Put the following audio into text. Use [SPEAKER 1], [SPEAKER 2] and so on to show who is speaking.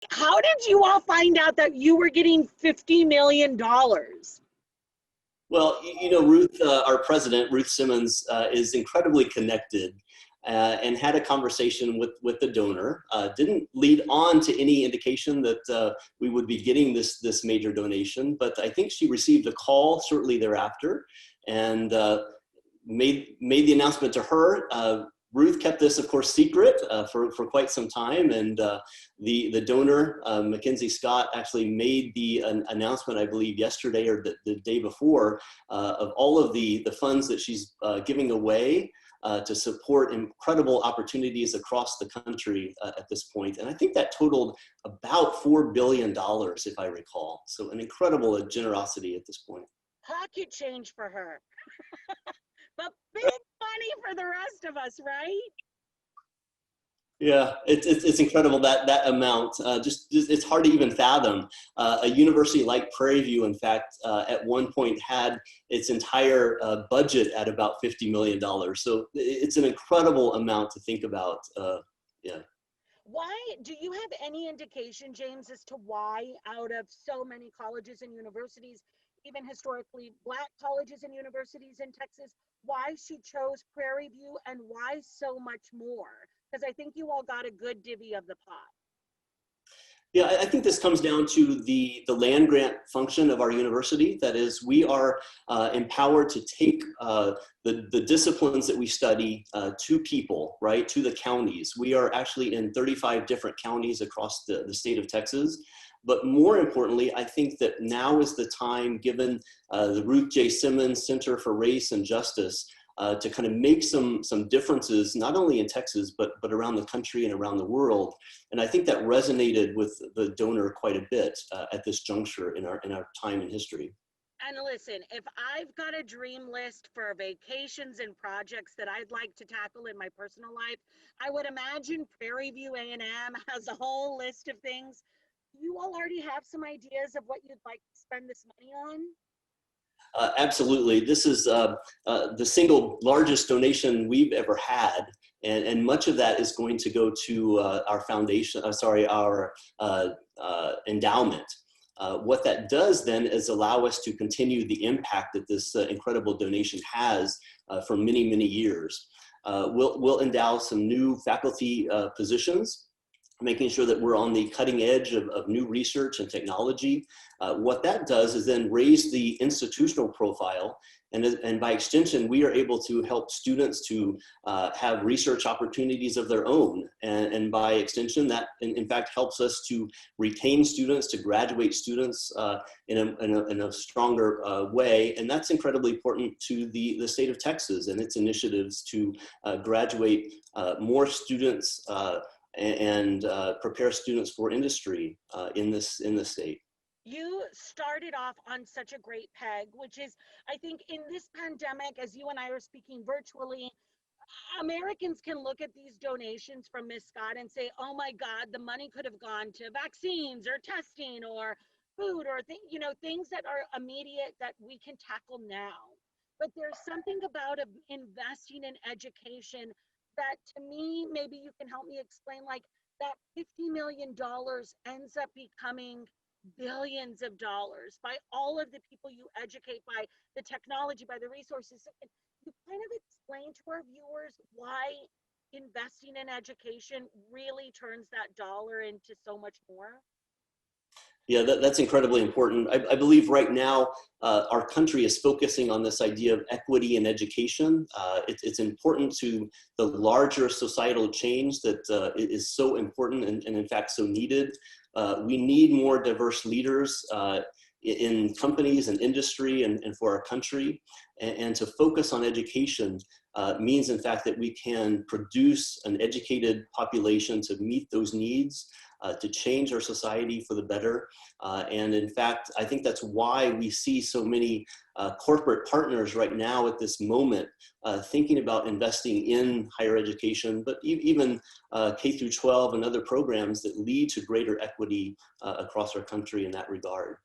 [SPEAKER 1] How did you all find out that you were getting $50 million?
[SPEAKER 2] Well, Ruth, our president, Ruth Simmons, is incredibly connected and had a conversation with the donor. Didn't lead on to any indication that we would be getting this major donation, but I think she received a call shortly thereafter and made the announcement to her. Ruth kept this, of course, secret for quite some time, and the donor, MacKenzie Scott, actually made the announcement, I believe, yesterday or the day before, of all of the funds that she's giving away to support incredible opportunities across the country at this point. And I think that totaled about $4 billion, if I recall. So an incredible generosity at this point.
[SPEAKER 1] Pocket change for her. But big money for the rest of us, right?
[SPEAKER 2] Yeah, it's incredible that amount. Just it's hard to even fathom. A university like Prairie View, in fact, at one point had its entire budget at about $50 million. So it's an incredible amount to think about. Yeah.
[SPEAKER 1] Why do you have any indication, James, as to why out of so many colleges and universities, even historically Black colleges and universities in Texas, why she chose Prairie View and why so much more? Because I think you all got a good divvy of the pot.
[SPEAKER 2] Yeah, I think this comes down to the land grant function of our university. That is, we are empowered to take the disciplines that we study to people, right, to the counties. We are actually in 35 different counties across the state of Texas. But more importantly, I think that now is the time, given the Ruth J. Simmons Center for Race and Justice, to kind of make some differences, not only in Texas, but around the country and around the world. And I think that resonated with the donor quite a bit at this juncture in our time in history.
[SPEAKER 1] And listen, if I've got a dream list for vacations and projects that I'd like to tackle in my personal life, I would imagine Prairie View A&M has a whole list of things. You all already have some ideas of what you'd like to spend this money on?
[SPEAKER 2] Absolutely. This is the single largest donation we've ever had. And much of that is going to go to our foundation, our endowment. What that does then is allow us to continue the impact that this incredible donation has for many, many years. We'll endow some new faculty positions, making sure that we're on the cutting edge of new research and technology. What that does is then raise the institutional profile, and by extension, we are able to help students to have research opportunities of their own. And by extension, that in fact helps us to retain students, to graduate students in a stronger way. And that's incredibly important to the state of Texas and its initiatives to graduate more students and prepare students for industry in this state.
[SPEAKER 1] You started off on such a great peg, which is, I think in this pandemic, as you and I are speaking virtually, Americans can look at these donations from Ms. Scott and say, oh my God, the money could have gone to vaccines or testing or food or things that are immediate that we can tackle now. But there's something about investing in education that, to me, maybe you can help me explain, like that $50 million ends up becoming billions of dollars by all of the people you educate, by the technology, by the resources. You kind of explain to our viewers why investing in education really turns that dollar into so much more?
[SPEAKER 2] Yeah, that's incredibly important. I believe right now our country is focusing on this idea of equity in education. It's important to the larger societal change that is so important and in fact so needed. We need more diverse leaders in companies and industry and for our country. And to focus on education means in fact that we can produce an educated population to meet those needs, to change our society for the better. And in fact, I think that's why we see so many corporate partners right now at this moment thinking about investing in higher education, but even K through 12 and other programs that lead to greater equity across our country in that regard.